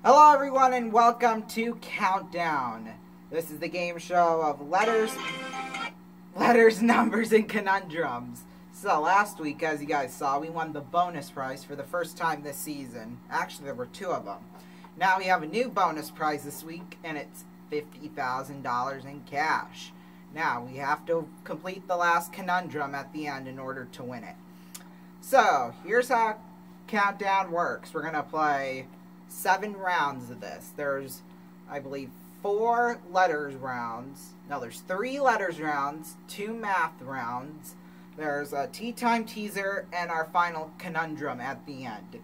Hello everyone and welcome to Countdown. This is the game show of letters, numbers, and conundrums. So last week, as you guys saw, we won the bonus prize for the first time this season. Actually, there were two of them. Now we have a new bonus prize this week, and it's $50,000 in cash. Now, we have to complete the last conundrum at the end in order to win it. So, here's how Countdown works. We're going to play 7 rounds of this. There's, I believe, 4 letters rounds. No, there's 3 letters rounds, 2 math rounds. There's a tea time teaser and our final conundrum at the end.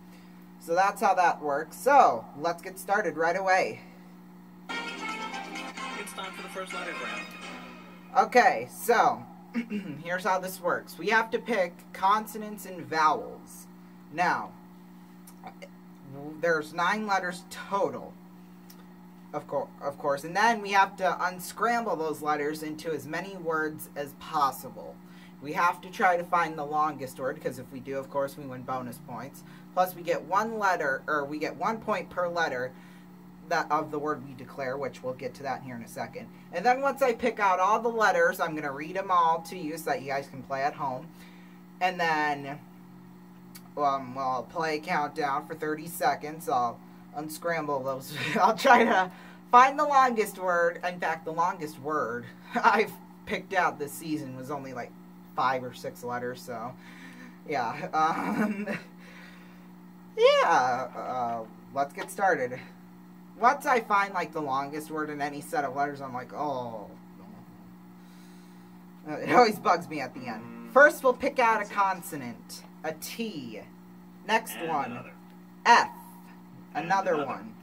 So that's how that works. So, let's get started right away. It's time for the first letter round. Okay, so, here's how this works. We have to pick consonants and vowels. Now, there's 9 letters total, of course, and then we have to unscramble those letters into as many words as possible. We have to try to find the longest word, because if we do, of course, we win bonus points. Plus, we get 1 letter, or we get 1 point per letter of the word we declare, which we'll get to that here in a second. And then once I pick out all the letters, I'm going to read them all to you so that you guys can play at home. And then I'll play Countdown for 30 seconds. I'll unscramble those. I'll try to find the longest word. In fact, the longest word I've picked out this season was only like 5 or 6 letters. So, yeah. Let's get started. Once I find like the longest word in any set of letters, I'm like, oh. It always bugs me at the end. First, we'll pick out a consonant. A T. Next And one. another. F. And Another another. one.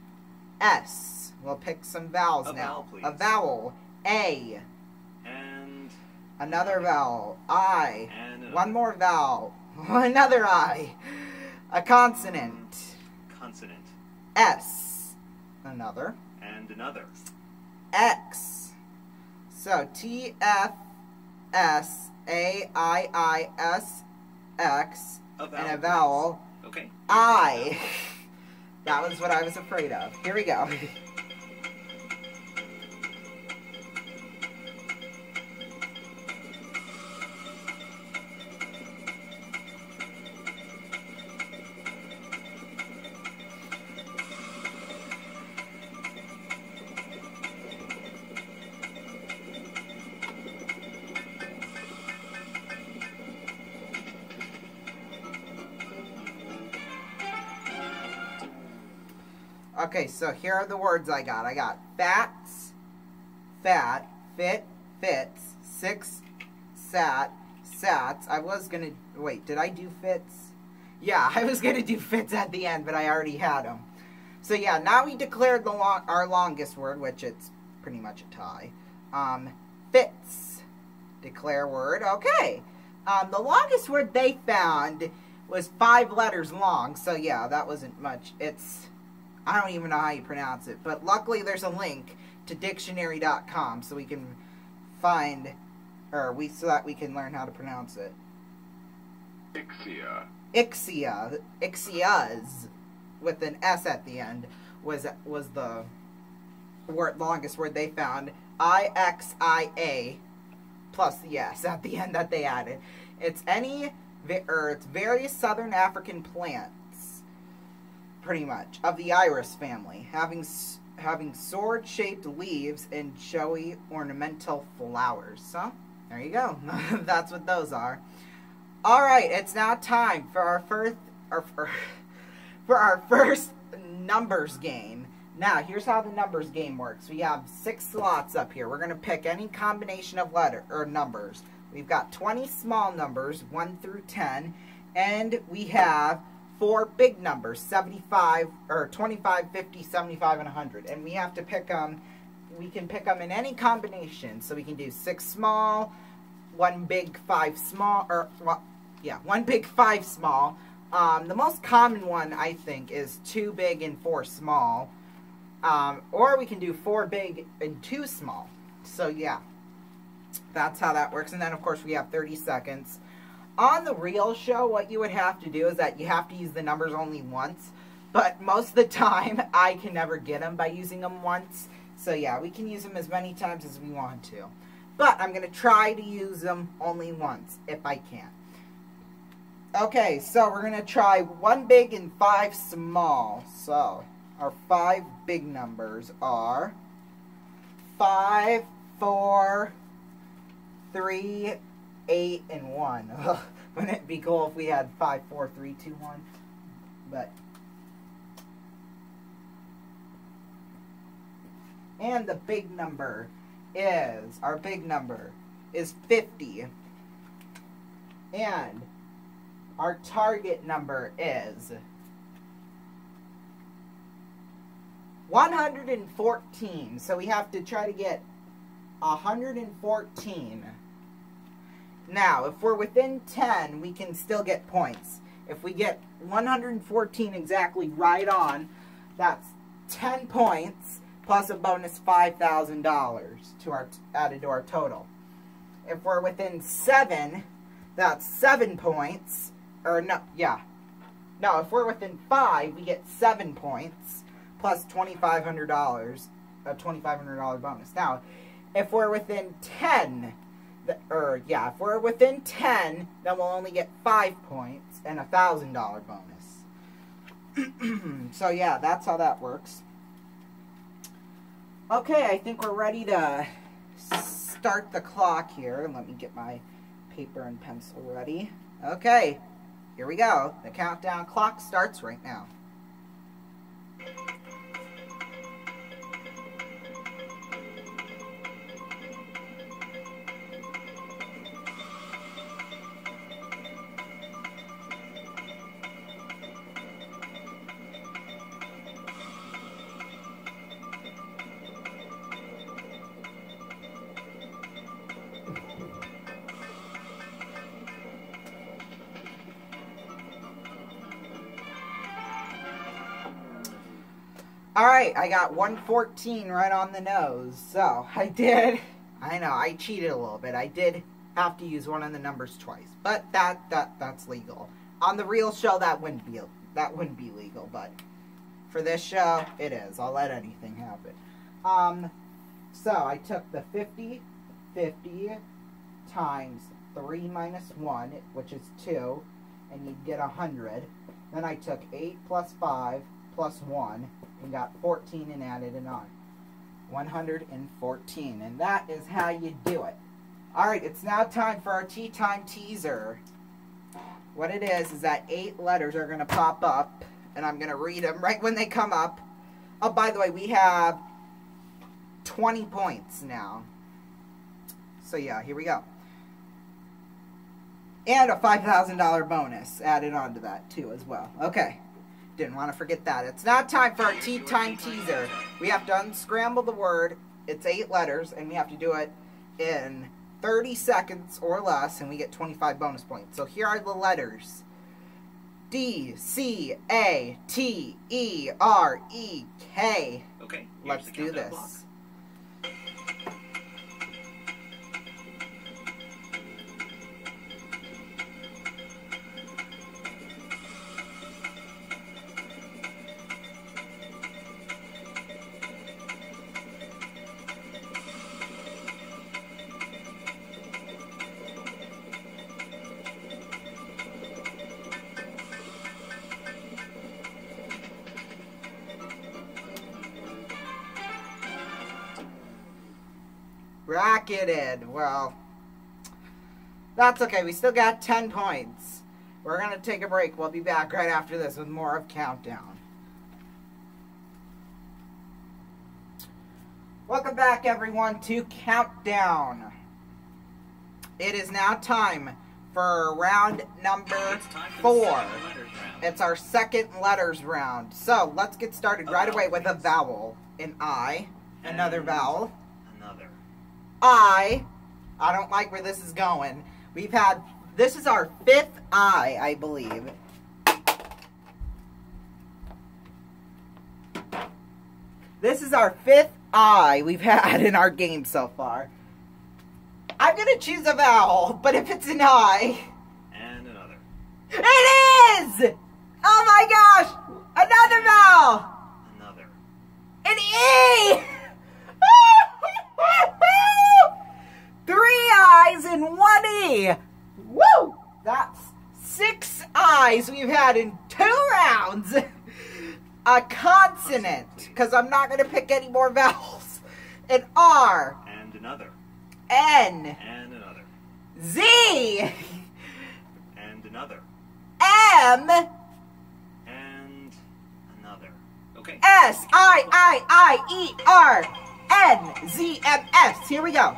S. We'll pick some vowels A now. vowel, please. A vowel. A. And Another vowel. I. And another. One more vowel. Another I. A consonant. Consonant. S. Another. And another. X. So T F S A I S X A vowel, and a please. vowel. Okay. I. That was what I was afraid of. Here we go. Okay, so here are the words I got. I got fats, fat, fit, fits, 6, sat, sats. I was gonna, wait, did I do fits? Yeah, I was gonna do fits at the end, but I already had them. So yeah, now we declared our longest word, which it's pretty much a tie. Fits. Declare word, okay. The longest word they found was 5 letters long, so yeah, that wasn't much. I don't even know how you pronounce it, but luckily there's a link to dictionary.com so we can find, so that we can learn how to pronounce it. Ixia. Ixia, Ixias, with an S at the end, was the longest word they found. Ixia, plus the S at the end that they added. It's it's various southern African plants, pretty much, of the iris family, having sword-shaped leaves and showy ornamental flowers. So, there you go. That's what those are. Alright, it's now time for our first numbers game. Now, here's how the numbers game works. We have 6 slots up here. We're going to pick any combination of numbers. We've got 20 small numbers, 1 through 10, and we have 4 big numbers, 75, or 25, 50, 75, and 100. And we have to pick them, we can pick them in any combination. So we can do 6 small, 1 big, 5 small, 1 big, 5 small. The most common one, I think, is 2 big and 4 small. Or we can do 4 big and 2 small. So yeah, that's how that works. And then, of course, we have 30 seconds. On the real show, what you would have to do is that you have to use the numbers only once. but most of the time I can never get them by using them once. So yeah, we can use them as many times as we want to. But I'm going to try to use them only once, if I can. Okay, so we're going to try 1 big and 5 small. So, our 5 big numbers are 5, 4, 3, 8, and 1. Ugh, wouldn't it be cool if we had 5, 4, 3, 2, 1? But... And the big number is, our big number is 50. And our target number is 114. So we have to try to get 114. Now, if we're within 10, we can still get points. If we get 114 exactly right on, that's 10 points plus a bonus $5,000 to our added to our total. If we're within 7, that's 7 points. Or no, yeah. No, if we're within 5, we get 7 points plus $2,500, a $2,500 bonus. Now, if we're within 10, if we're within 10, then we'll only get 5 points and a $1,000 bonus. So yeah, that's how that works. Okay, I think we're ready to start the clock here. Let me get my paper and pencil ready. Okay, here we go. The countdown clock starts right now. Alright, I got 114 right on the nose. So, I know, I cheated a little bit. I did have to use one of the numbers twice. But that's legal. On the real show, that wouldn't be legal, but for this show, it is. I'll let anything happen. So, I took the 50 times 3 minus 1, which is 2, and you'd get 100. Then I took 8 plus 5 plus 1, and got 14 and added it on. 114. And that is how you do it. Alright, it's now time for our Tea Time Teaser. What it is that 8 letters are going to pop up, and I'm going to read them right when they come up. Oh, by the way, we have 20 points now. So yeah, here we go. And a $5,000 bonus added on to that too as well. Okay. Didn't want to forget that. It's now time for our Tea Time Teaser. We have to unscramble the word. It's 8 letters, and we have to do it in 30 seconds or less, and we get 25 bonus points. So here are the letters. D, C, A, T, E, R, E, K. Okay, let's do this. Block. Bracketed. Well, that's okay. We still got 10 points. We're going to take a break. We'll be back right after this with more of Countdown. Welcome back, everyone, to Countdown. It is now time for round number 4. It's our second letters round. So, let's get started right away with a vowel. An I. Another vowel. Another. I don't like where this is going. This is our 5th I believe. This is our 5th I we've had in our game so far. I'm gonna choose a vowel, but if it's an I... And another. It is! Oh my gosh! Another vowel. Another. An E. 3 I's and 1 E. Woo! That's 6 I's we've had in 2 rounds. A consonant, because I'm not going to pick any more vowels. An R. And another. N. And another. Z. And another. M. And another. Okay. S. I. E. R. N. Z. M. S. Here we go.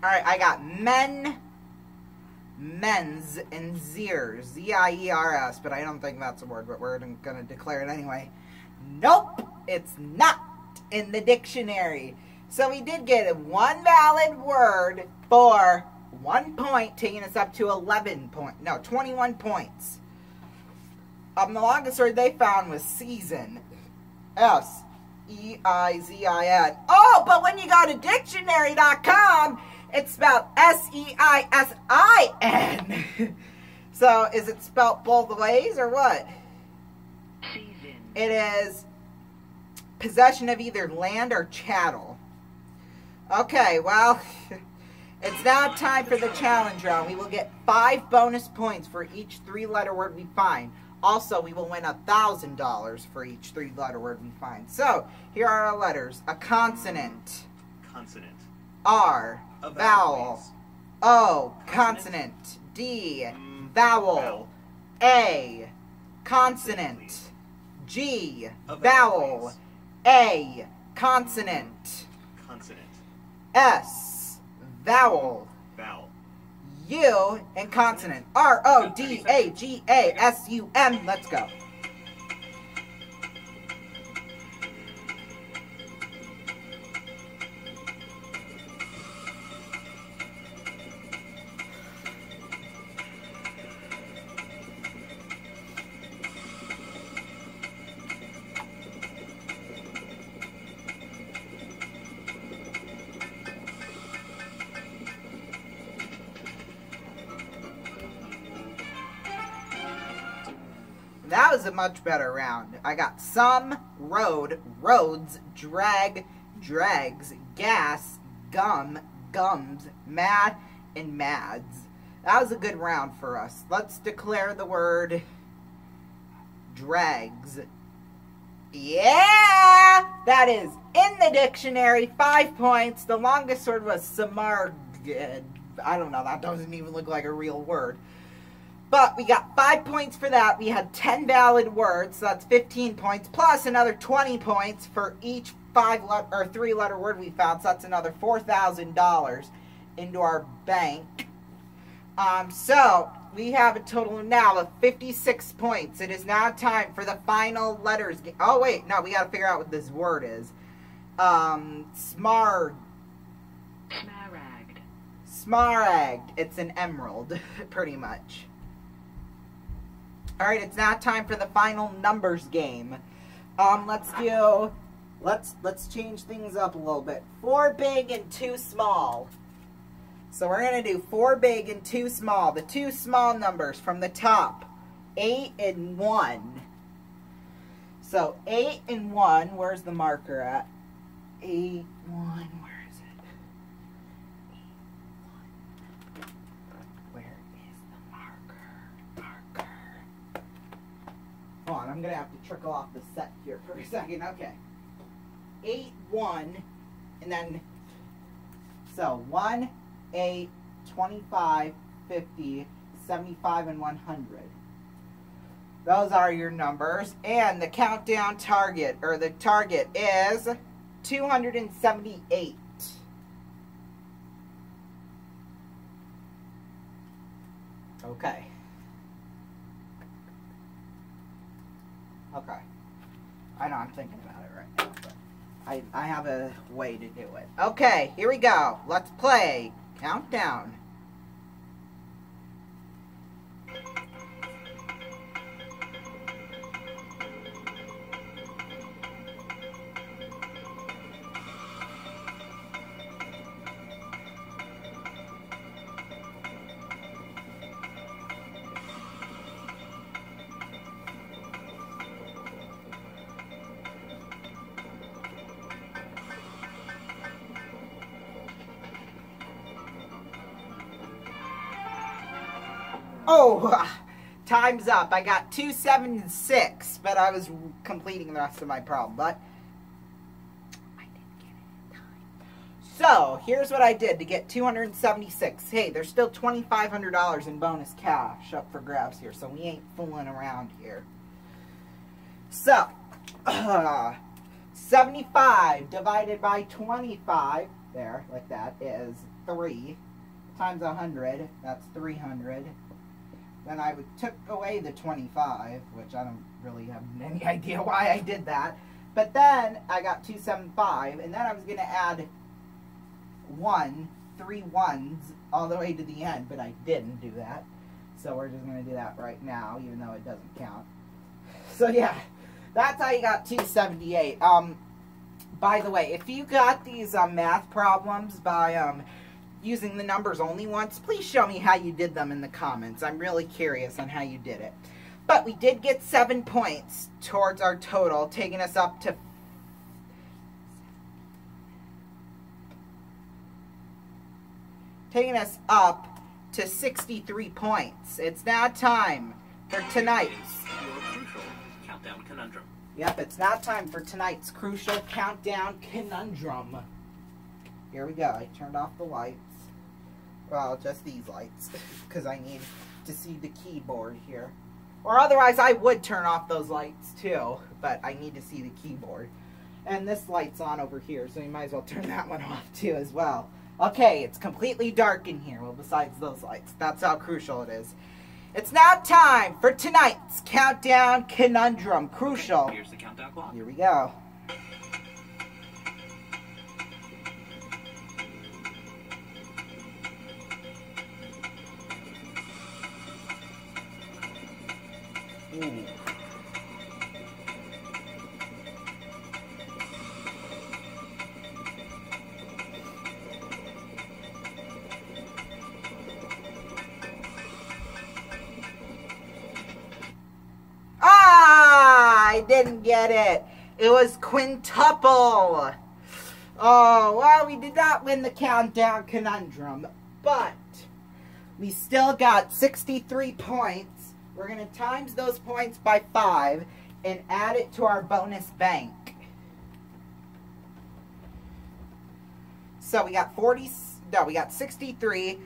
Alright, I got men, men's, and zeers. Z-I-E-R-S, but I don't think that's a word, but we're going to declare it anyway. Nope, it's not in the dictionary. So we did get 1 valid word for 1 point, taking us up to 21 points. The longest word they found was season. S-E-I-Z-I-N. Oh, but when you go to dictionary.com, it's spelled S-E-I-S-I-N. So, is it spelled both ways or what? Season. It is possession of either land or chattel. Okay, well, it's now time for the challenge round. We will get 5 bonus points for each 3-letter word we find. Also, we will win $1,000 for each 3-letter word we find. So, here are our letters. A consonant. Consonant. R. A Vowel. please. O. Consonant. D. Vowel. A. Consonant. please. G. A Vowel. please. A. Consonant. Consonant. S. Vowel. Vowel. U and consonant. R-O-D-A-G-A-S-U-M. Let's go. That was a much better round. I got some, road, roads, drag, drags, gas, gum, gums, mad, and mads. That was a good round for us. Let's declare the word drags. Yeah! That is in the dictionary. 5 points. The longest word was samargad. I don't know. That doesn't even look like a real word. But we got 5 points for that. We had 10 valid words, so that's 15 points, plus another 20 points for each 3-letter word we found, so that's another $4,000 into our bank. So we have a total now of 56 points. It is now time for the final letters. Oh wait, no, we got to figure out what this word is. Smaragd. Smaragd. It's an emerald, pretty much. Alright, it's now time for the final numbers game. Let's change things up a little bit. 4 big and 2 small. So we're going to do 4 big and 2 small. The 2 small numbers from the top. 8 and 1. So 8 and 1, where's the marker at? 8, 1, where is it? 8, 1. Where is the marker? Hold on, I'm going to have to trickle off the set here for a second. Okay. 8, 1, and then, so 1, 8, 25, 50, 75, and 100. Those are your numbers. And the countdown target, or the target is 278. Okay. Okay. I know I'm thinking about it right now, but I have a way to do it. Okay, here we go. Let's play. Countdown. Oh, time's up. I got 276, but I was completing the rest of my problem. But I didn't get it in time. So, here's what I did to get 276. Hey, there's still $2,500 in bonus cash up for grabs here, so we ain't fooling around here. So, 75 divided by 25, there, like that, is 3 times 100, that's 300. Then I took away the 25, which I don't really have any idea why I did that. But then I got 275, and then I was going to add 3 ones all the way to the end, but I didn't do that. So we're just going to do that right now, even though it doesn't count. So yeah, that's how you got 278. By the way, if you got these math problems by using the numbers only once, please show me how you did them in the comments. I'm really curious on how you did it. But we did get 7 points towards our total, taking us up to 63 points. It's now time for tonight's Your crucial countdown conundrum. Yep, it's now time for tonight's crucial countdown conundrum. Here we go. I turned off the lights. Well, just these lights, because I need to see the keyboard here. Or otherwise, I would turn off those lights too, but I need to see the keyboard. And this light's on over here, so you might as well turn that one off too as well. Okay, it's completely dark in here, well, besides those lights. That's how crucial it is. It's now time for tonight's countdown conundrum. Crucial. Here's the countdown clock. Here we go. Ooh. I didn't get it. It was quintuple. Oh, well, we did not win the countdown conundrum, but we still got 63 points. We're going to times those points by 5 and add it to our bonus bank. So we got 63.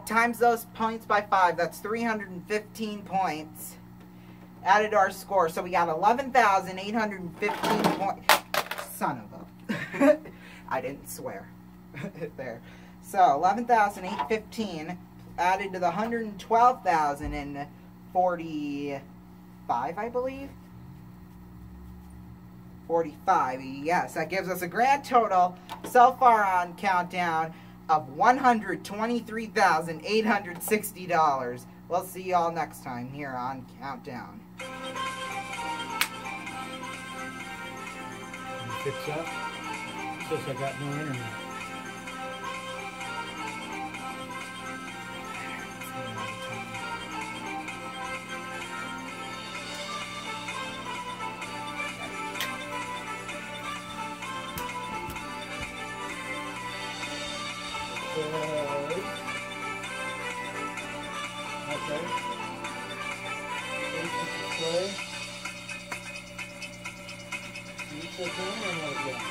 Times those points by 5, that's 315 points. Added to our score, so we got 11,815 points. Son of a... I didn't swear. There. So 11,815 added to the 112,045, I believe. 45. Yes, that gives us a grand total so far on Countdown of $123,860. We'll see y'all next time here on Countdown. Fix up. Says I got no internet. Okay. Play. You click in and what again?